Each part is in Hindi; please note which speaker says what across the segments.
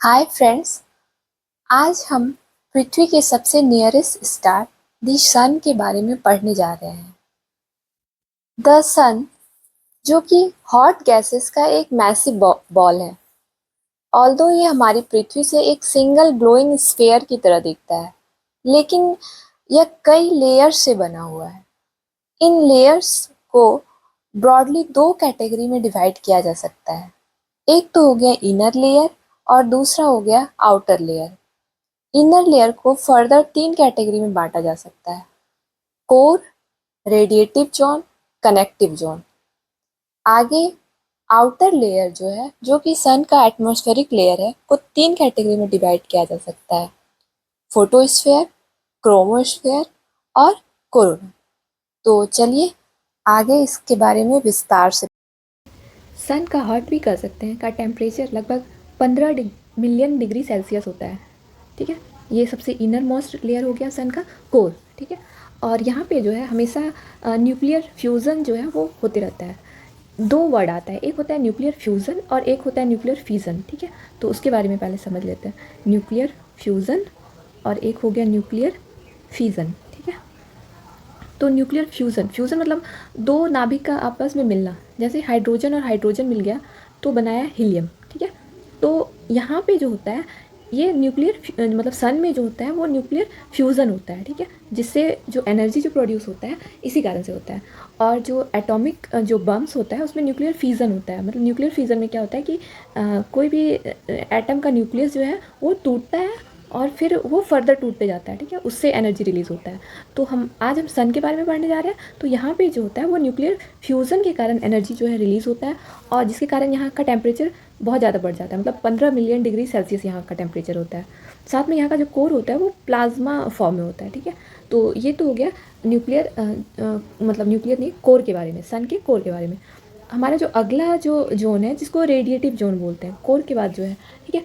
Speaker 1: Hi friends. आज हम पृथ्वी के सबसे नियरेस्ट स्टार द सन के बारे में पढ़ने जा रहे हैं। द सन, जो कि हॉट गैसेस का एक मैसिव बॉल है। ऑल्दो ये हमारी पृथ्वी से एक सिंगल ग्लोइंग स्फीयर की तरह दिखता है, लेकिन यह कई लेयर्स से बना हुआ है। इन लेयर्स को ब्रॉडली दो कैटेगरी में डिवाइड किया जा सकता है। एक तो हो गया इनर लेयर और दूसरा हो गया आउटर लेयर। इनर लेयर को फर्दर तीन कैटेगरी में बांटा जा सकता है: core, radiative zone, connective zone. आगे आउटर लेयर जो है, जो कि सन का एटमॉस्फेरिक लेयर है, को तीन कैटेगरी में डिवाइड किया जा सकता है: फोटोस्फेयर, क्रोमोस्फेयर और कोरोना। तो चलिए आगे इसके बारे में विस्तार से।
Speaker 2: सन का हॉट भी कर सकते हैं, का टेम्परेचर लगभग 15 मिलियन डिग्री सेल्सियस होता है। ठीक है, ये सबसे इनर मोस्ट लेयर हो गया सन का कोर। ठीक है, और यहाँ पे जो है हमेशा न्यूक्लियर फ्यूज़न जो है वो होते रहता है। दो वर्ड आता है, एक होता है न्यूक्लियर फ्यूज़न और एक होता है न्यूक्लियर फिजन। ठीक है, तो उसके बारे में पहले समझ लेते हैं। न्यूक्लियर फ्यूज़न और एक हो गया न्यूक्लियर फिजन। ठीक है, तो न्यूक्लियर फ्यूज़न, फ्यूज़न मतलब दो नाभिक का आपस में मिलना। जैसे हाइड्रोजन और हाइड्रोजन मिल गया तो बनाया हीलियम। ठीक है, तो यहाँ पे जो होता है ये न्यूक्लियर मतलब सन में जो होता है वो न्यूक्लियर फ्यूज़न होता है। ठीक है, जिससे जो एनर्जी जो प्रोड्यूस होता है इसी कारण से होता है। और जो एटॉमिक जो बम्स होता है उसमें न्यूक्लियर फिजन होता है। मतलब न्यूक्लियर फिजन में क्या होता है कि कोई भी एटम का न्यूक्लियस जो है वो टूटता है और फिर वो फर्दर टूटते जाता है। ठीक है, उससे एनर्जी रिलीज़ होता है। तो हम सन के बारे में पढ़ने जा रहे हैं। तो यहाँ पे जो होता है वो न्यूक्लियर फ्यूज़न के कारण एनर्जी जो है रिलीज़ होता है, और जिसके कारण यहाँ का टेम्परेचर बहुत ज़्यादा बढ़ जाता है। मतलब 15 मिलियन डिग्री सेल्सियस यहाँ का टेम्परेचर होता है। साथ में यहाँ का जो कोर होता है वो प्लाज्मा फॉर्म में होता है। ठीक है, तो ये तो हो गया न्यूक्लियर मतलब न्यूक्लियर नहीं, कोर के बारे में, सन के कोर के बारे में। हमारा जो अगला जो जोन है जिसको रेडिएटिव जोन बोलते हैं, कोर के बाद जो है। ठीक है,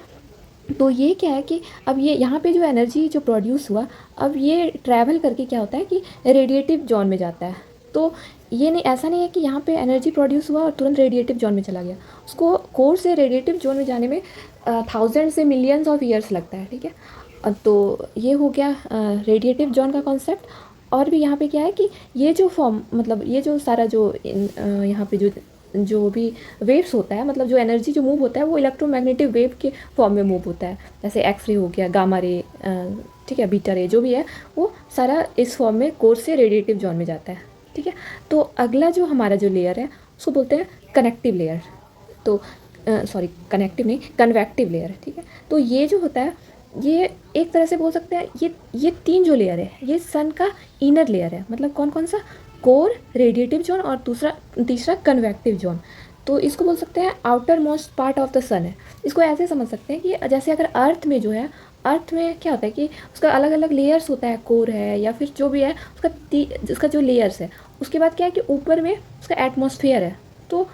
Speaker 2: तो ये क्या है कि अब ये यहाँ पे जो एनर्जी जो प्रोड्यूस हुआ, अब ये ट्रैवल करके क्या होता है कि रेडिएटिव जोन में जाता है। तो ये नहीं, ऐसा नहीं है कि यहाँ पे एनर्जी प्रोड्यूस हुआ और तुरंत रेडिएटिव जोन में चला गया। उसको कोर से रेडिएटिव जोन में जाने में थाउजेंड से मिलियंस ऑफ ईयर्स लगता है। ठीक है, तो ये हो गया रेडिएटिव जोन का कॉन्सेप्ट। और भी यहाँ पे क्या है कि ये जो फॉर्म मतलब ये जो सारा जो यहाँ पे जो भी वेव्स होता है, मतलब जो एनर्जी जो मूव होता है वो इलेक्ट्रोमैग्नेटिक वेव के फॉर्म में मूव होता है। जैसे एक्स रे हो गया, गामा रे, ठीक है, बीटा रे, जो भी है वो सारा इस फॉर्म में कोर से रेडिएटिव जोन में जाता है। ठीक है, तो अगला जो हमारा जो लेयर है उसको बोलते हैं कनेक्टिव लेयर। तो सॉरी, कनेक्टिव नहीं, कन्वेक्टिव लेयर। ठीक है, तो ये जो होता है ये एक तरह से बोल सकते हैं ये तीन जो लेयर है ये सन का इनर लेयर है। मतलब कौन कौन सा? कोर, रेडिएटिव जोन और तीसरा कन्वेक्टिव जोन। तो इसको बोल सकते हैं outermost part of the sun है। इसको ऐसे समझ सकते हैं कि जैसे अगर अर्थ में जो है, अर्थ में क्या होता है कि उसका अलग अलग लेयर्स होता है, कोर है या फिर जो भी है उसका जो लेयर्स है। उसके बाद क्या है कि ऊपर में उसका एटमॉस्फेयर है। तो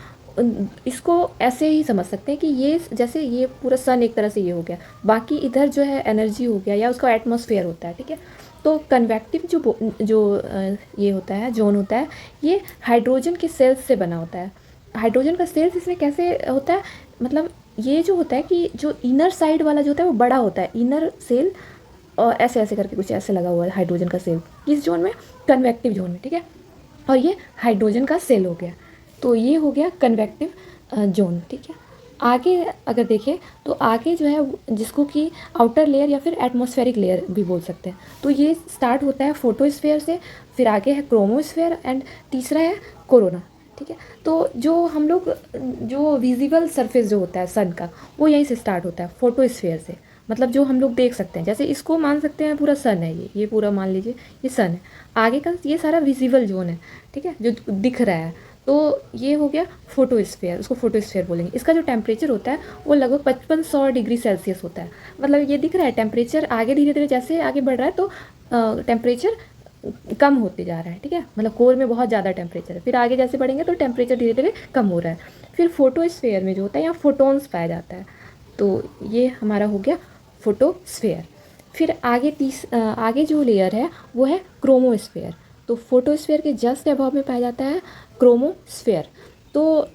Speaker 2: इसको ऐसे ही समझ सकते हैं कि ये जैसे ये पूरा सन एक तरह से ये हो गया, बाकी इधर जो है एनर्जी हो गया या उसका एटमॉस्फेयर होता है। ठीक है, तो कन्वेक्टिव ये होता है, जोन होता है, ये हाइड्रोजन के सेल्स से बना होता है। हाइड्रोजन का सेल्स इसमें कैसे होता है? मतलब ये जो होता है कि जो इनर साइड वाला जो होता है वो बड़ा होता है, इनर सेल, और ऐसे ऐसे करके कुछ ऐसे लगा हुआ है हाइड्रोजन का सेल किस जोन में? कन्वेक्टिव जोन में। ठीक है, और ये हाइड्रोजन का सेल हो गया। तो ये हो गया कन्वेक्टिव जोन। ठीक है, आगे अगर देखें तो आगे जो है जिसको कि आउटर लेयर या फिर एटमॉस्फेरिक लेयर भी बोल सकते हैं, तो ये स्टार्ट होता है फोटोस्फेयर से, फिर आगे है क्रोमोस्फेयर एंड तीसरा है कोरोना। ठीक है, तो जो हम लोग जो विजिबल सरफेस जो होता है सन का वो यहीं से स्टार्ट होता है, फोटोस्फेयर से। मतलब जो हम लोग देख सकते हैं, जैसे इसको मान सकते हैं पूरा सन है, ये पूरा मान लीजिए ये सन है। आगे का ये सारा विजिबल जोन है। ठीक है, जो दिख रहा है, तो ये हो गया फोटोस्फेयर, उसको फोटोस्फेयर बोलेंगे। इसका जो टेम्परेचर होता है वो लगभग 5500 डिग्री सेल्सियस होता है। मतलब ये दिख रहा है टेम्परेचर आगे धीरे धीरे जैसे आगे बढ़ रहा है तो टेम्परेचर कम होते जा रहा है। ठीक है, मतलब कोर में बहुत ज़्यादा टेम्परेचर है, फिर आगे जैसे बढ़ेंगे तो टेम्परेचर धीरे धीरे कम हो रहा है। फिर फोटोस्फेयर में जो होता है यहाँ फोटोन्स पाया जाता है। तो ये हमारा हो गया फोटोस्फेयर। फिर आगे जो लेयर है वो है क्रोमोस्फेयर। तो फोटोस्फेयर के जस्ट अबव में पाया जाता है क्रोमोस्फेयर। तो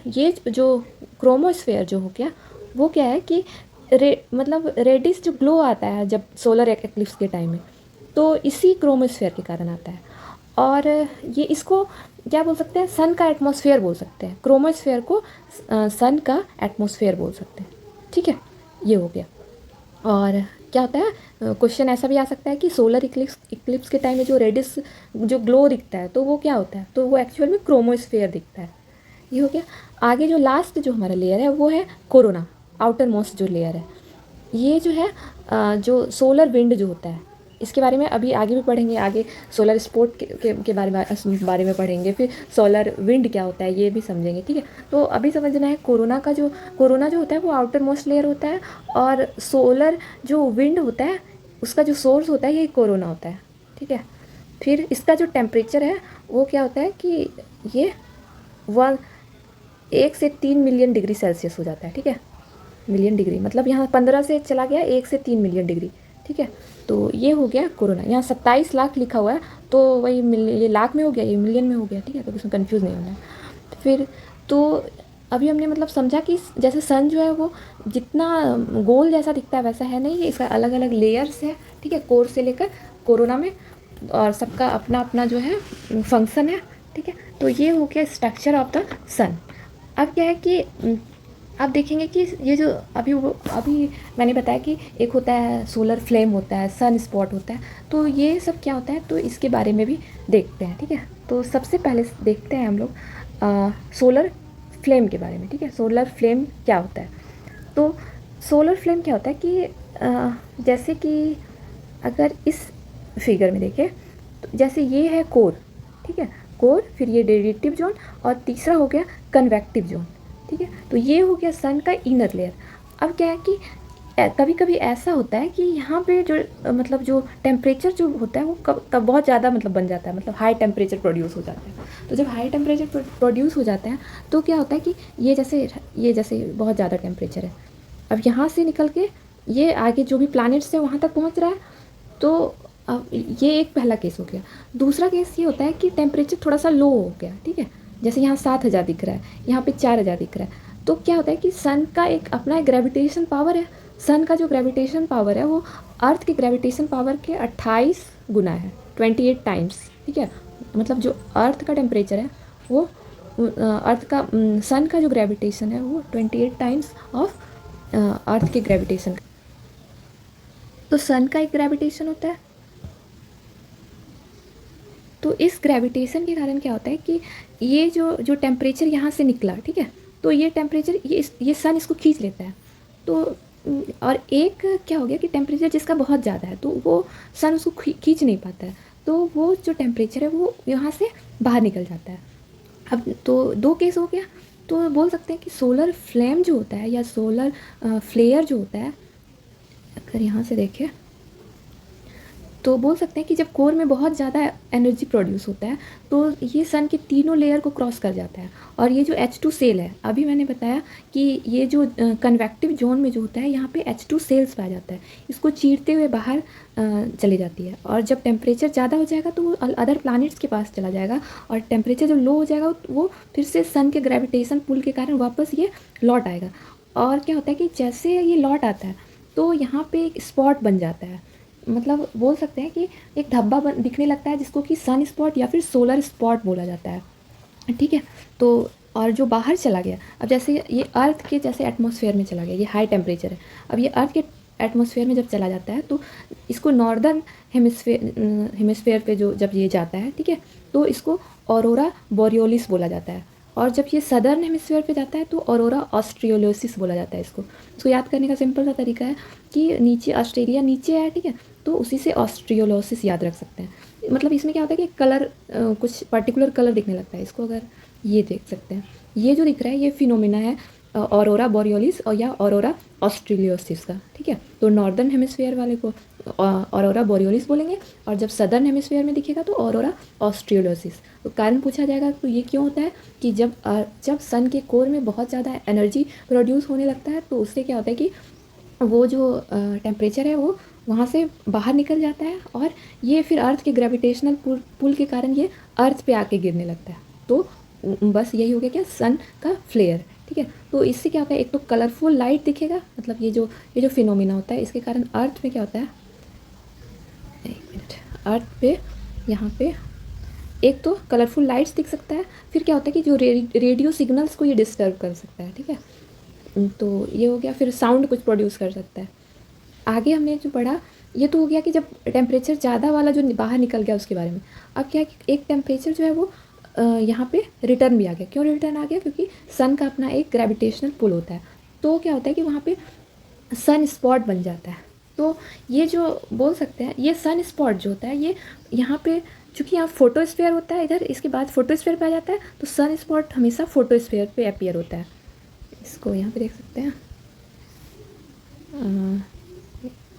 Speaker 2: ये जो क्रोमोस्फेयर जो हो गया वो क्या है कि मतलब रेडिश जो ग्लो आता है जब सोलर एक्लिप्स के टाइम में, तो इसी क्रोमोस्फेयर के कारण आता है। और ये इसको क्या बोल सकते हैं, सन का एटमॉस्फेयर बोल सकते हैं। क्रोमोस्फेयर को सन का एटमॉस्फेयर बोल सकते हैं। ठीक है, ये हो गया। और क्या होता है, क्वेश्चन ऐसा भी आ सकता है कि सोलर इक्लिप्स के टाइम में जो रेडिस जो ग्लो दिखता है तो वो क्या होता है, तो वो एक्चुअल में क्रोमोस्फेयर दिखता है। ये हो गया। आगे जो लास्ट जो हमारा लेयर है वो है कोरोना, आउटर मोस्ट जो लेयर है। ये जो है जो सोलर विंड जो होता है, इसके बारे में अभी आगे भी पढ़ेंगे। आगे सोलर स्पोर्ट के बारे में पढ़ेंगे, फिर सोलर विंड क्या होता है ये भी समझेंगे। ठीक है, तो अभी समझना है कोरोना जो होता है वो आउटर मोस्ट लेयर होता है, और सोलर जो विंड होता है उसका जो सोर्स होता है ये कोरोना होता है। ठीक है, फिर इसका जो टेम्परेचर है वो क्या होता है कि ये 1 से 3 मिलियन डिग्री सेल्सियस हो जाता है। ठीक है, मिलियन डिग्री मतलब यहाँ 15 से चला गया 1 से 3 मिलियन डिग्री। ठीक है, तो ये हो गया कोरोना। यहाँ 27 लाख लिखा हुआ है तो वही ये लाख में हो गया, ये मिलियन में हो गया। ठीक है, तो इसमें कंफ्यूज नहीं होना है। फिर तो अभी हमने मतलब समझा कि जैसे सन जो है वो जितना गोल जैसा दिखता है वैसा है नहीं, इसका अलग अलग लेयर्स है। ठीक है, कोर से लेकर कोरोना में, और सबका अपना अपना जो है फंक्शन है। ठीक है, तो ये हो गया स्ट्रक्चर ऑफ द सन। अब क्या है कि आप देखेंगे कि ये जो अभी मैंने बताया कि एक होता है सोलर फ्लेम होता है, सन स्पॉट होता है, तो ये सब क्या होता है तो इसके बारे में भी देखते हैं। ठीक है, तो सबसे पहले देखते हैं हम लोग सोलर फ्लेम के बारे में। ठीक है, सोलर फ्लेम क्या होता है, तो सोलर फ्लेम क्या होता है कि जैसे कि अगर इस फिगर में देखें तो जैसे ये है कोर। ठीक है, कोर, फिर ये रेडिएटिव जोन, और तीसरा हो गया कन्वेक्टिव जोन। ठीक है, तो ये हो गया सन का इनर लेयर। अब क्या है कि कभी कभी ऐसा होता है कि यहाँ पे जो मतलब जो टेम्परेचर जो होता है वो कब बहुत ज़्यादा मतलब बन जाता है, मतलब हाई टेम्परेचर प्रोड्यूस हो जाता है। तो जब हाई टेम्परेचर प्रोड्यूस हो जाता है तो क्या होता है कि ये जैसे बहुत ज़्यादा टेम्परेचर है, अब यहाँ से निकल के ये आगे जो भी प्लैनेट्स है वहाँ तक पहुँच रहा है। तो अब ये एक पहला केस हो गया। दूसरा केस ये होता है कि टेम्परेचर थोड़ा सा लो हो गया। ठीक है, जैसे यहाँ 7,000 दिख रहा है, यहाँ पे 4,000 दिख रहा है। तो क्या होता है कि सन का एक अपना ग्रेविटेशन पावर है। सन का जो ग्रेविटेशन पावर है वो अर्थ के ग्रेविटेशन पावर के 28 गुना है, 28 टाइम्स। ठीक है, मतलब जो अर्थ का टेम्परेचर है वो सन का जो ग्रेविटेशन है वो 28 टाइम्स ऑफ अर्थ के ग्रेविटेशन। तो सन का एक ग्रेविटेशन होता है, तो इस ग्रेविटेशन के कारण क्या होता है कि ये जो टेम्परेचर यहाँ से निकला, ठीक है, तो ये टेम्परेचर ये सन इसको खींच लेता है। तो और एक क्या हो गया कि टेम्परेचर जिसका बहुत ज़्यादा है तो वो सन उसको खींच नहीं पाता है, तो वो जो टेम्परेचर है वो यहाँ से बाहर निकल जाता है। अब तो दो केस हो गया। तो बोल सकते हैं कि सोलर फ्लेम जो होता है या सोलर फ्लेयर जो होता है, अगर यहाँ से देखें तो बोल सकते हैं कि जब कोर में बहुत ज़्यादा एनर्जी प्रोड्यूस होता है तो ये सन के तीनों लेयर को क्रॉस कर जाता है। और ये जो H2 सेल है, अभी मैंने बताया कि ये जो कन्वेक्टिव जोन में जो होता है यहाँ पे H2 सेल्स पाया जाता है, इसको चीरते हुए बाहर चली जाती है। और जब टेम्परेचर ज़्यादा हो जाएगा तो वो अदर प्लैनेट्स के पास चला जाएगा, और टेम्परेचर जब लो हो जाएगा वो फिर से सन के ग्रेविटेशन पुल के कारण वापस ये लौट आएगा। और क्या होता है कि जैसे ये लौट आता है तो यहाँ पे एक स्पॉट बन जाता है, मतलब बोल सकते हैं कि एक धब्बा दिखने लगता है जिसको कि सन स्पॉट या फिर सोलर स्पॉट बोला जाता है। ठीक है, तो और जो बाहर चला गया, अब जैसे ये अर्थ के जैसे एटमॉस्फेयर में चला गया, ये हाई टेम्परेचर है, अब ये अर्थ के एटमॉस्फेयर में जब चला जाता है तो इसको नॉर्दर्न हेमिस्फेयर पे जो जब ये जाता है, ठीक है, तो इसको ऑरोरा बोरियोलिस बोला जाता है। और जब ये सदर्न हेमिस्फेयर पे जाता है तो ऑरोरा ऑस्ट्रियोलोसिस बोला जाता है। इसको याद करने का सिंपल सा तरीका है कि नीचे ऑस्ट्रेलिया नीचे है, ठीक है, तो उसी से ऑस्ट्रियोलोसिस याद रख सकते हैं। मतलब इसमें क्या होता है कि कलर कुछ पर्टिकुलर कलर दिखने लगता है। इसको अगर ये देख सकते हैं, ये जो दिख रहा है ये फिनोमिना है ऑरोरा बोरियोलिस और या ऑरोरा ऑस्ट्रेलियोसिस का। ठीक है, तो नॉर्दर्न हेमिस्फीयर वाले को ऑरोरा बोरियोलिस बोलेंगे, और जब सदर्न हेमिस्फीयर में दिखेगा तो ऑरोरा ऑस्ट्रेलियोसिस। तो कारण पूछा जाएगा तो ये क्यों होता है कि जब सन के कोर में बहुत ज़्यादा एनर्जी प्रोड्यूस होने लगता है तो उससे क्या होता है कि वो जो टेम्परेचर है वो वहाँ से बाहर निकल जाता है, और ये फिर अर्थ के ग्रेविटेशनल पुल के कारण ये अर्थ पे आके गिरने लगता है। तो बस यही हो गया क्या, सन का फ्लेयर। ठीक है। तो इससे क्या होता है, एक तो कलरफुल लाइट दिखेगा, मतलब ये जो फिनोमिना होता है इसके कारण अर्थ में क्या होता है, एक मिनट, अर्थ पे यहाँ पे एक तो कलरफुल लाइट्स दिख सकता है, फिर क्या होता है कि जो रेडियो सिग्नल्स को ये डिस्टर्ब कर सकता है, ठीक है। तो ये हो गया, फिर साउंड कुछ प्रोड्यूस कर सकता है। आगे हमने जो पढ़ा, ये तो हो गया कि जब टेम्परेचर ज़्यादा वाला जो बाहर निकल गया उसके बारे में। अब क्या है कि एक टेम्परेचर जो है वो यहाँ पे रिटर्न भी आ गया। क्यों रिटर्न आ गया? क्योंकि सन का अपना एक ग्रेविटेशनल पुल होता है। तो क्या होता है कि वहाँ पे सन स्पॉट बन जाता है। तो ये जो बोल सकते हैं, ये सन स्पॉट जो होता है ये यहाँ पे, चूँकि यहाँ फोटोस्फीयर होता है इधर, इसके बाद फोटोस्फीयर पे आ जाता है, तो सन स्पॉट हमेशा फोटोस्फीयर पे अपीयर होता है। इसको यहाँ पे देख सकते हैं,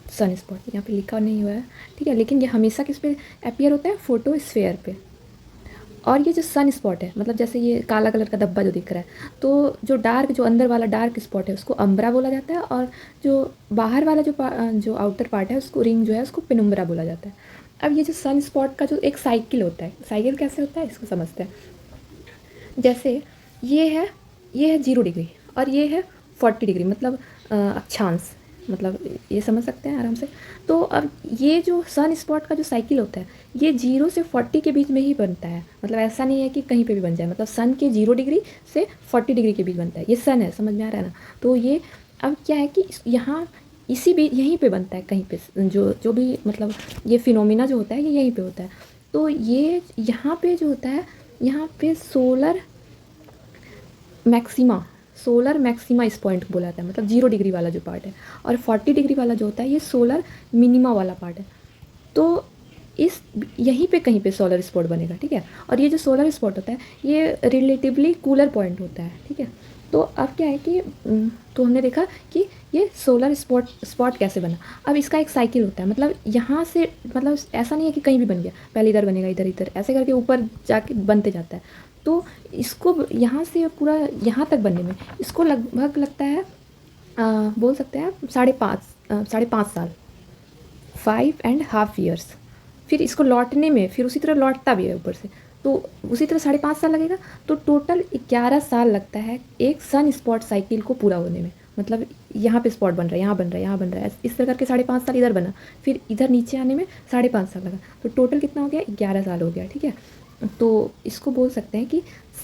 Speaker 2: सन स्पॉट यहाँ पे लिखा नहीं हुआ है, ठीक है, लेकिन ये हमेशा किस पे अपीयर होता है? फोटोस्फीयर पे। और ये जो सन स्पॉट है, मतलब जैसे ये काला कलर का धब्बा जो दिख रहा है, तो जो डार्क, जो अंदर वाला डार्क स्पॉट है उसको अम्ब्रा बोला जाता है, और जो बाहर वाला जो आउटर पार्ट है उसको, रिंग जो है, उसको पेनुम्ब्रा बोला जाता है। अब ये जो सन स्पॉट का जो एक साइकिल होता है, साइकिल कैसे होता है इसको समझते हैं। जैसे ये है 0 डिग्री और ये है 40 डिग्री, मतलब अक्षांश, मतलब ये समझ सकते हैं आराम से। तो अब ये जो सन स्पॉट का जो साइकिल होता है ये 0 से 40 के बीच में ही बनता है, मतलब ऐसा नहीं है कि कहीं पे भी बन जाए, मतलब सन के 0 डिग्री से 40 डिग्री के बीच बनता है। ये सन है, समझ में आ रहा है ना? तो ये अब क्या है कि यहाँ इसी भी यहीं पे बनता है, कहीं पे जो भी, मतलब ये फिनोमिना जो होता है ये यहीं पे होता है। तो ये यहाँ पे जो होता है, यहाँ पे सोलर मैक्सिमा इस पॉइंट को बोला जाता है, मतलब 0 डिग्री वाला जो पार्ट है, और 40 डिग्री वाला जो होता है ये सोलर मिनिमा वाला पार्ट है। तो इस यहीं पे कहीं पे सोलर स्पॉट बनेगा, ठीक है। और ये जो सोलर स्पॉट होता है ये रिलेटिवली कूलर पॉइंट होता है, ठीक है। तो अब क्या है कि तो हमने देखा कि ये सोलर स्पॉट कैसे बना। अब इसका एक साइकिल होता है, मतलब यहाँ से, मतलब ऐसा नहीं है कि कहीं भी बन गया, पहले इधर बनेगा, इधर इधर ऐसे करके ऊपर जाके बनते जाता है। तो इसको यहाँ से पूरा यहाँ तक बनने में इसको लगभग लगता है, बोल सकते हैं 5.5 साल, 5.5 years। फिर इसको लौटने में फिर उसी तरह लौटता भी है ऊपर से, तो उसी तरह 5.5 साल लगेगा। तो टोटल 11 साल लगता है एक सन स्पॉट साइकिल को पूरा होने में। मतलब यहाँ पे स्पॉट बन रहा है, यहाँ बन रहा है, यहाँ बन रहा है, इस तरह करके 5.5 साल इधर बना, फिर इधर नीचे आने में 5.5 साल लगा। तो टोटल कितना हो गया? 11 साल हो गया, ठीक है। तो इसको बोल सकते हैं कि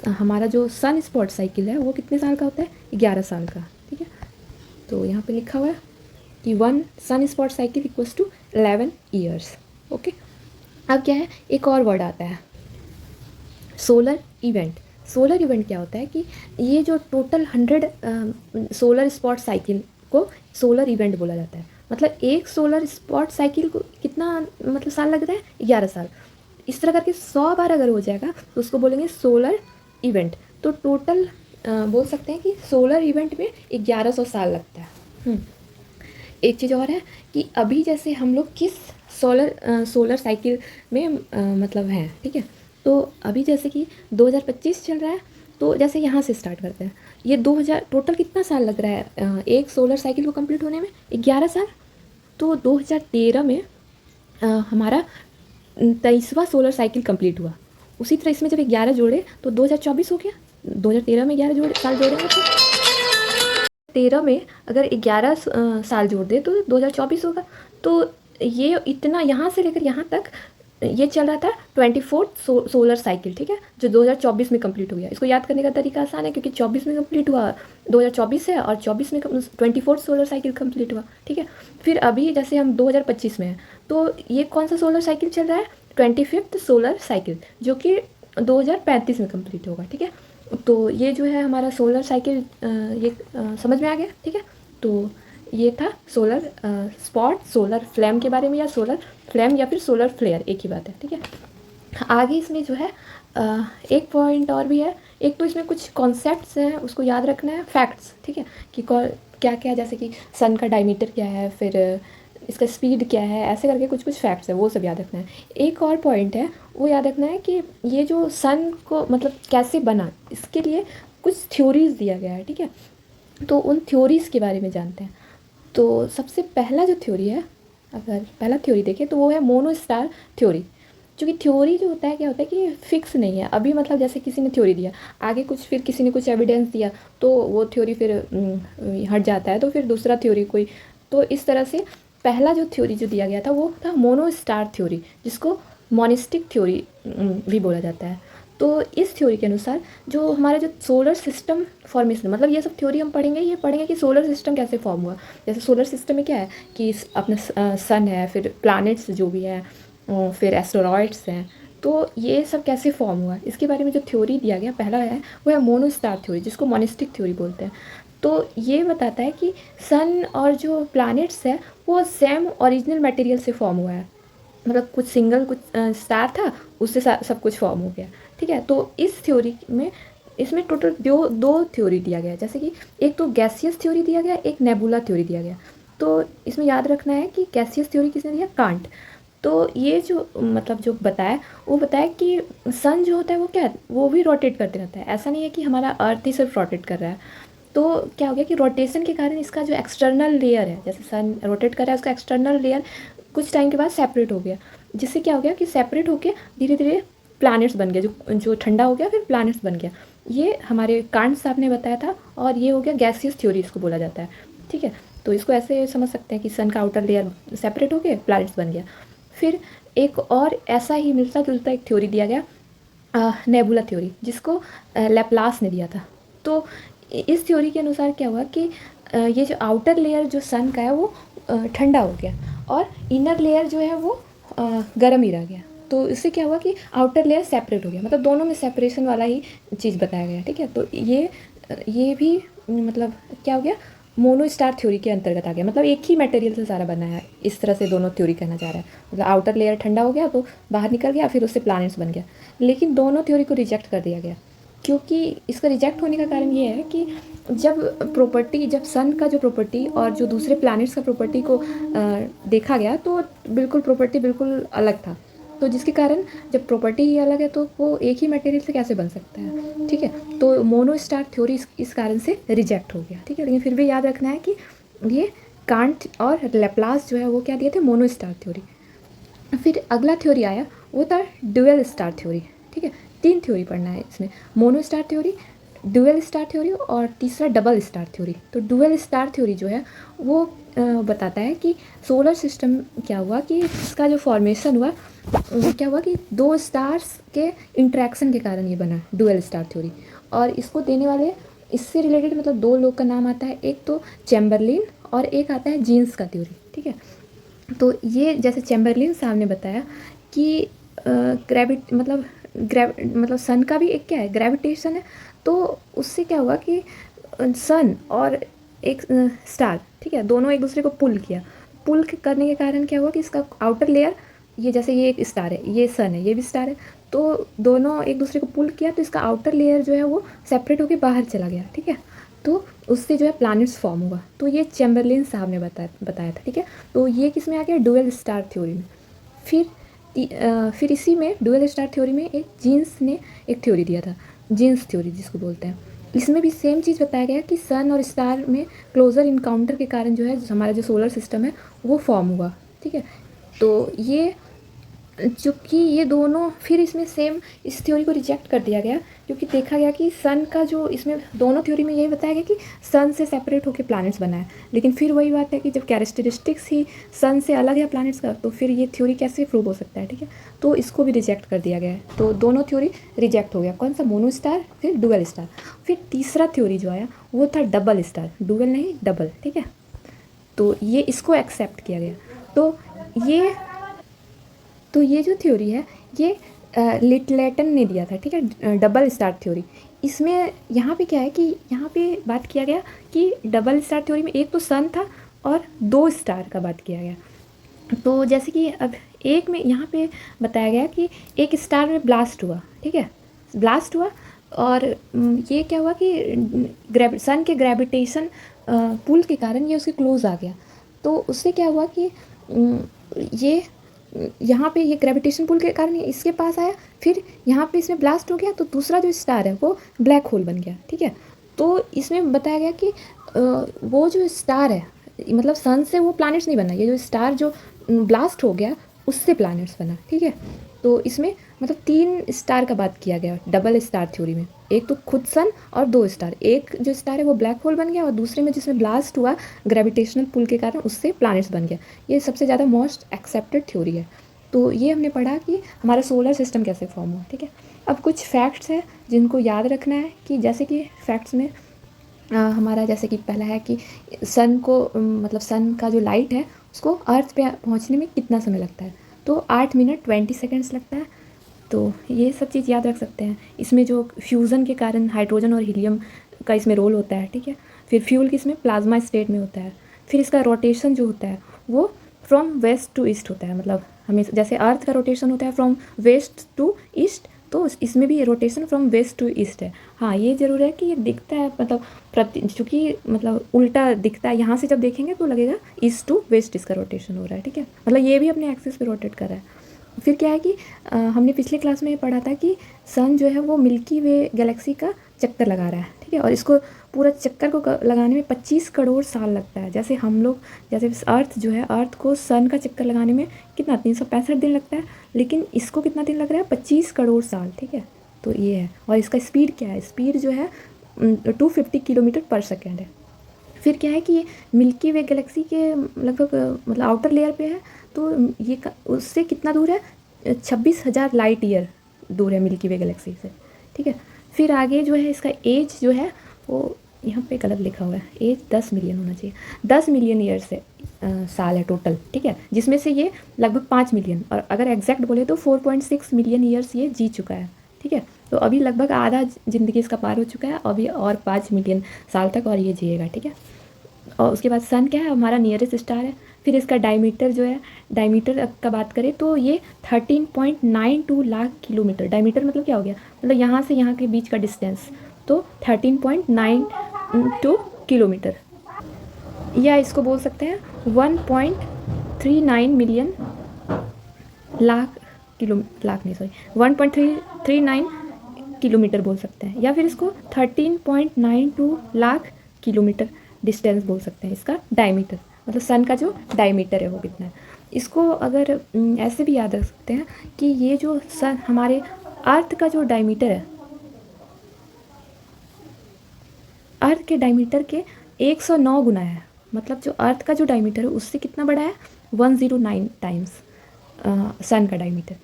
Speaker 2: हमारा जो सन स्पॉट साइकिल है वो कितने साल का होता है? 11 साल का, ठीक है। तो यहाँ पे लिखा हुआ है कि 1 sun spot cycle equals to 11 years. Okay, अब क्या है, एक और वर्ड आता है, सोलर इवेंट। सोलर इवेंट क्या होता है कि ये जो टोटल 100 सोलर स्पॉट साइकिल को सोलर इवेंट बोला जाता है। मतलब एक सोलर स्पॉट साइकिल को कितना, मतलब साल लगता है? 11 साल। इस तरह करके 100 बार अगर हो जाएगा तो उसको बोलेंगे सोलर इवेंट। तो टोटल बोल सकते हैं कि सोलर इवेंट में 1100 साल लगता है। एक चीज़ और है कि अभी जैसे हम लोग किस सोलर साइकिल में मतलब हैं, ठीक है। तो अभी जैसे कि 2025 चल रहा है, तो जैसे यहाँ से स्टार्ट करते हैं, ये 2000 टोटल कितना साल लग रहा है एक सोलर साइकिल को कंप्लीट होने में? 11 साल। तो 2013 में हमारा 23वां सोलर साइकिल कंप्लीट हुआ। उसी तरह इसमें जब 11 जोड़े तो 2024 हो गया। 2013 में 11 साल जोड़ेंगे तो 13 में अगर 11 साल जोड़ दे तो 2024 होगा। तो ये इतना यहाँ से लेकर यहाँ तक ये चल रहा था 24th सोलर साइकिल, ठीक है, जो 2024 में कंप्लीट हो गया। इसको याद करने का तरीका आसान है, क्योंकि 24 में कंप्लीट हुआ, 2024 है, और 24 में 24th सोलर साइकिल कंप्लीट हुआ, ठीक है। फिर अभी जैसे हम 2025 में हैं, तो ये कौन सा सोलर साइकिल चल रहा है? 25th सोलर साइकिल, जो कि 2035 में कंप्लीट होगा, ठीक है। तो ये जो है हमारा सोलर साइकिल, ये समझ में आ गया, ठीक है। तो ये था सोलर स्पॉट, सोलर फ्लैम के बारे में, या सोलर फ्लैम या फिर सोलर फ्लेयर, एक ही बात है, ठीक है। आगे इसमें जो है एक पॉइंट और भी है। एक तो इसमें कुछ कॉन्सेप्ट्स हैं, उसको याद रखना है, फैक्ट्स, ठीक है, कि क्या क्या, जैसे कि सन का डायमीटर क्या है, फिर इसका स्पीड क्या है, ऐसे करके कुछ कुछ फैक्ट्स है, वो सब याद रखना है। एक और पॉइंट है, वो याद रखना है कि ये जो सन को मतलब कैसे बना, इसके लिए कुछ थ्योरीज दिया गया है, ठीक है। तो उन थ्योरीज़ के बारे में जानते हैं। तो सबसे पहला जो थ्योरी है, अगर पहला थ्योरी देखें तो वो है मोनो स्टार थ्योरी। क्योंकि थ्योरी जो होता है क्या होता है कि फिक्स नहीं है अभी, मतलब जैसे किसी ने थ्योरी दिया, आगे कुछ फिर किसी ने कुछ एविडेंस दिया, तो वो थ्योरी फिर हट जाता है, तो फिर दूसरा थ्योरी कोई, तो इस तरह से पहला जो थ्योरी जो दिया गया था वो था मोनो स्टार थ्योरी, जिसको मोनिस्टिक थ्योरी भी बोला जाता है। तो इस थ्योरी के अनुसार जो हमारा जो सोलर सिस्टम फॉर्मेशन, मतलब ये सब थ्योरी हम पढ़ेंगे, ये पढ़ेंगे कि सोलर सिस्टम कैसे फॉर्म हुआ। जैसे सोलर सिस्टम में क्या है कि अपना सन है, फिर प्लैनेट्स जो भी है, फिर एस्टेरॉइड्स हैं, तो ये सब कैसे फॉर्म हुआ, इसके बारे में जो थ्योरी दिया गया पहला है वो है मोनो स्टार थ्योरी, जिसको मोनिस्टिक थ्योरी बोलते हैं। तो ये बताता है कि सन और जो प्लैनेट्स है वो सेम ओरिजिनल मटेरियल से फॉर्म हुआ है, मतलब कुछ सिंगल कुछ स्टार था, उससे सब कुछ फॉर्म हो गया। ठीक है, तो इस थ्योरी में इसमें टोटल दो थ्योरी दिया गया है, जैसे कि एक तो गैसियस थ्योरी दिया गया, एक नेबुला थ्योरी दिया गया। तो इसमें याद रखना है कि गैसियस थ्योरी किसने दिया, कांट। तो ये जो मतलब जो बताया वो बताया कि सन जो होता है वो क्या है, वो भी रोटेट करते रहता है, ऐसा नहीं है कि हमारा अर्थ ही सिर्फ रोटेट कर रहा है। तो क्या हो गया कि रोटेशन के कारण इसका जो एक्सटर्नल लेयर है, जैसे सन रोटेट कर रहा है उसका एक्सटर्नल लेयर कुछ टाइम के बाद सेपरेट हो गया, जिससे क्या हो गया कि सेपरेट होकर धीरे धीरे प्लैनेट्स बन गया, जो ठंडा हो गया फिर प्लैनेट्स बन गया। ये हमारे कांट साहब ने बताया था, और ये हो गया गैसियस थ्योरी इसको बोला जाता है। ठीक है, तो इसको ऐसे समझ सकते हैं कि सन का आउटर लेयर सेपरेट हो गया, प्लैनेट्स बन गया। फिर एक और ऐसा ही मिलता जुलता एक थ्योरी दिया गया, नेबुला थ्योरी, जिसको लैप्लास ने दिया था। तो इस थ्योरी के अनुसार क्या हुआ कि ये जो आउटर लेयर जो सन का है वो ठंडा हो गया, और इनर लेयर जो है वो गर्म ही रह गया। तो इससे क्या हुआ कि आउटर लेयर सेपरेट हो गया, मतलब दोनों में सेपरेशन वाला ही चीज़ बताया गया। ठीक है, तो ये भी मतलब क्या हो गया, मोनो स्टार थ्योरी के अंतर्गत आ गया, मतलब एक ही मटेरियल से सारा बना है, इस तरह से दोनों थ्योरी कहना चाह रहा है। मतलब आउटर लेयर ठंडा हो गया तो बाहर निकल गया, फिर उससे प्लैनेट्स बन गया। लेकिन दोनों थ्योरी को रिजेक्ट कर दिया गया, क्योंकि इसका रिजेक्ट होने का कारण ये है कि जब सन का जो प्रॉपर्टी और जो दूसरे प्लैनेट्स का प्रॉपर्टी को देखा गया, तो बिल्कुल प्रॉपर्टी बिल्कुल अलग था। तो जिसके कारण जब प्रॉपर्टी ही अलग है तो वो एक ही मटेरियल से कैसे बन सकता है। ठीक है, तो मोनो स्टार थ्योरी इस कारण से रिजेक्ट हो गया। ठीक है, लेकिन फिर भी याद रखना है कि ये कांट और लैप्लास जो है वो क्या दिए थे, मोनो स्टार थ्योरी। फिर अगला थ्योरी आया वो था ड्यूअल स्टार थ्योरी। ठीक है, 3 थ्योरी पढ़ना है इसमें, mono star theory, dual star theory और तीसरा डबल स्टार थ्योरी। तो ड्यूअल स्टार थ्योरी जो है वो बताता है कि सोलर सिस्टम क्या हुआ कि इसका जो फॉर्मेशन हुआ वो क्या हुआ कि 2 स्टार्स के इंट्रैक्शन के कारण ये बना ड्यूअल स्टार थ्योरी। और इसको देने वाले इससे रिलेटेड मतलब 2 लोग का नाम आता है, एक तो चैम्बरलिन और एक आता है जीन्स का थ्योरी। ठीक है, तो ये जैसे चैम्बरलिन साहब ने बताया कि मतलब सन का भी एक क्या है, ग्रेविटेशन है। तो उससे क्या हुआ कि सन और एक स्टार, ठीक है, दोनों एक दूसरे को पुल करने के कारण क्या हुआ कि इसका आउटर लेयर, ये जैसे ये एक स्टार है, ये सन है, ये भी स्टार है, तो दोनों एक दूसरे को पुल किया, तो इसका आउटर लेयर जो है वो सेपरेट होकर बाहर चला गया। ठीक है, तो उससे जो है प्लैनेट्स फॉर्म हुआ। तो ये चैम्बरलिन साहब ने बताया था। ठीक है, तो ये किस में आ गया, डुअल स्टार थ्योरी में। फिर इसी में डुअल स्टार थ्योरी में एक जीन्स ने एक थ्योरी दिया था, जीन्स थ्योरी जिसको बोलते हैं। इसमें भी सेम चीज़ बताया गया कि सन और स्टार में क्लोजर इनकाउंटर के कारण जो है हमारा जो सोलर सिस्टम है वो फॉर्म हुआ। ठीक है, तो ये चूँकि ये दोनों, फिर इसमें सेम इस थ्योरी को रिजेक्ट कर दिया गया, क्योंकि देखा गया कि सन का जो, इसमें दोनों थ्योरी में यही बताया गया कि सन से सेपरेट होकर प्लैनेट्स बना है। लेकिन फिर वही बात है कि जब कैरेक्टरिस्टिक्स ही सन से अलग है प्लैनेट्स का, तो फिर ये थ्योरी कैसे प्रूव हो सकता है। ठीक है, तो इसको भी रिजेक्ट कर दिया गया है। तो दोनों थ्योरी रिजेक्ट हो गया, कौन सा, मोनो स्टार फिर डुअल स्टार। फिर तीसरा थ्योरी जो आया वो था डबल स्टार, डुअल नहीं डबल। ठीक है, तो ये इसको एक्सेप्ट किया गया। तो ये जो थ्योरी है ये लिटलेटन ने दिया था। ठीक है, डबल स्टार थ्योरी। इसमें यहाँ पे क्या है कि यहाँ पे बात किया गया कि डबल स्टार थ्योरी में एक तो सन था और 2 स्टार का बात किया गया। तो जैसे कि अब एक में यहाँ पे बताया गया कि एक स्टार में ब्लास्ट हुआ। ठीक है, ब्लास्ट हुआ, और ये क्या हुआ कि सन के ग्रेविटेशन पुल के कारण ये उसके क्लोज आ गया। तो उससे क्या हुआ कि ये यहाँ पे ये ग्रेविटेशन पुल के कारण ये इसके पास आया, फिर यहाँ पे इसमें ब्लास्ट हो गया, तो दूसरा जो स्टार है वो ब्लैक होल बन गया। ठीक है, तो इसमें बताया गया कि वो जो स्टार है, मतलब सन से वो प्लैनेट्स नहीं बना, ये जो स्टार जो ब्लास्ट हो गया उससे प्लैनेट्स बना, ठीक है। तो इसमें मतलब 3 स्टार का बात किया गया डबल स्टार थ्योरी में। एक तो खुद सन और 2 स्टार, एक जो स्टार है वो ब्लैक होल बन गया और दूसरे में जिसमें ब्लास्ट हुआ ग्रेविटेशनल पुल के कारण उससे प्लैनेट्स बन गया। ये सबसे ज़्यादा मोस्ट एक्सेप्टेड थ्योरी है। तो ये हमने पढ़ा कि हमारा सोलर सिस्टम कैसे फॉर्म हुआ, ठीक है। अब कुछ फैक्ट्स हैं जिनको याद रखना है कि जैसे कि फैक्ट्स में हमारा जैसे कि पहला है कि सन को मतलब सन का जो लाइट है उसको अर्थ पे पहुंचने में कितना समय लगता है, तो 8 मिनट 20 सेकेंड्स लगता है। तो ये सब चीज़ याद रख सकते हैं। इसमें जो फ्यूज़न के कारण हाइड्रोजन और हीलियम का इसमें रोल होता है, ठीक है। फिर फ्यूल किसमें प्लाज्मा स्टेट में होता है। फिर इसका रोटेशन जो होता है वो फ्रॉम वेस्ट टू ईस्ट होता है, मतलब हमें जैसे अर्थ का रोटेशन होता है फ्रॉम वेस्ट टू ईस्ट, तो इसमें भी rotation from west to east है। हाँ, ये ज़रूर है कि ये दिखता है मतलब चूँकि मतलब उल्टा दिखता है, यहाँ से जब देखेंगे तो लगेगा ईस्ट टू वेस्ट इसका रोटेशन हो रहा है, ठीक है। मतलब ये भी अपने एक्सिस पे रोटेट कर रहा है। फिर क्या है कि हमने पिछले क्लास में पढ़ा था कि सन जो है वो मिल्की वे गैलेक्सी का चक्कर लगा रहा है, ठीक है। और इसको पूरा चक्कर को लगाने में 25 करोड़ साल लगता है। जैसे हम लोग जैसे अर्थ जो है, अर्थ को सन का चक्कर लगाने में कितना 365 दिन लगता है, लेकिन इसको कितना दिन लग रहा है 25 करोड़ साल, ठीक है। तो ये है। और इसका स्पीड क्या है, स्पीड जो है 250 किलोमीटर पर सेकेंड है। फिर क्या है कि ये मिल्की वे गैलेक्सी के लगभग मतलब आउटर लेयर पे है, तो ये उससे कितना दूर है 26,000 लाइट ईयर दूर है मिल्की वे गैलेक्सी से, ठीक है। फिर आगे जो है इसका एज जो है वो यहाँ पे गलत लिखा हुआ है, एज 10 मिलियन होना चाहिए, 10 मिलियन ईयर से साल है टोटल, ठीक है। जिसमें से ये लगभग 5 मिलियन, और अगर एग्जैक्ट बोले तो 4.6 मिलियन ईयर्स ये जी चुका है, ठीक है। तो अभी लगभग आधा ज़िंदगी इसका पार हो चुका है, अभी और 5 मिलियन साल तक और ये जिएगा, ठीक है। और उसके बाद सन क्या है, हमारा नियरेस्ट स्टार है। फिर इसका डायमीटर जो है, डायमीटर का बात करें तो ये 13.92 लाख किलोमीटर, डायमीटर मतलब क्या हो गया, मतलब यहाँ से यहाँ के बीच का डिस्टेंस, तो 13.92 किलोमीटर, या इसको बोल सकते हैं 1.39 मिलियन लाख लाख नहीं सॉरी 1.39 किलोमीटर बोल सकते हैं, या फिर इसको 13.92 लाख किलोमीटर डिस्टेंस बोल सकते हैं इसका डायमीटर, मतलब सन का जो डायमीटर है वो कितना है। इसको अगर ऐसे भी याद रख सकते हैं कि ये जो सन हमारे अर्थ का जो डायमीटर है, अर्थ के डायमीटर के 109 गुना है, मतलब जो अर्थ का जो डायमीटर है उससे कितना बड़ा है 109 टाइम्स सन का डायमीटर।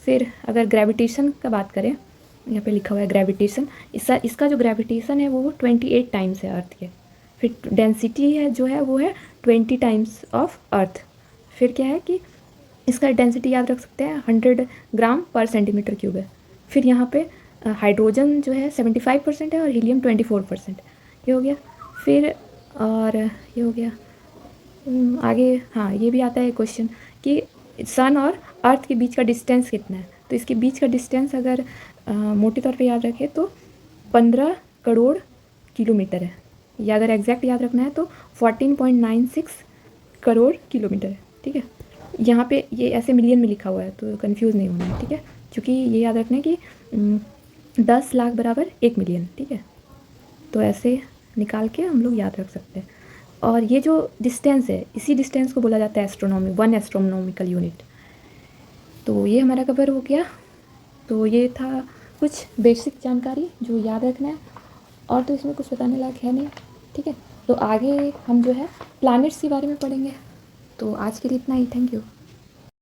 Speaker 2: फिर अगर ग्रेविटेशन का बात करें, यहाँ पे लिखा हुआ है ग्रेविटेशन, इसका जो ग्रेविटेशन है वो 28 टाइम्स है अर्थ के। फिर डेंसिटी है जो है वो है 20 टाइम्स ऑफ अर्थ। फिर क्या है कि इसका डेंसिटी याद रख सकते हैं 100 ग्राम पर सेंटीमीटर क्यूब है। फिर यहाँ पे हाइड्रोजन जो है 75% है और हीलियम 24%, ये हो गया। फिर और ये हो गया आगे, हाँ ये भी आता है क्वेश्चन कि सन और अर्थ के बीच का डिस्टेंस कितना है, तो इसके बीच का डिस्टेंस अगर मोटे तौर पे याद रखें तो 15 करोड़ किलोमीटर है, या अगर एग्जैक्ट याद रखना है तो 14.96 करोड़ किलोमीटर है, ठीक है। यहाँ पे ये ऐसे मिलियन में लिखा हुआ है तो कंफ्यूज नहीं होना है, ठीक है, क्योंकि ये याद रखना है कि 10 लाख बराबर 1 मिलियन, ठीक है। तो ऐसे निकाल के हम लोग याद रख सकते हैं। और ये जो डिस्टेंस है, इसी डिस्टेंस को बोला जाता है एस्ट्रोनॉमी, 1 एस्ट्रोनॉमिकल यूनिट। तो ये हमारा कवर हो गया। तो ये था कुछ बेसिक जानकारी जो याद रखना है, और तो इसमें कुछ बताने लायक है नहीं, ठीक है। तो आगे हम जो है प्लैनेट्स के बारे में पढ़ेंगे। तो आज के लिए इतना ही, थैंक यू।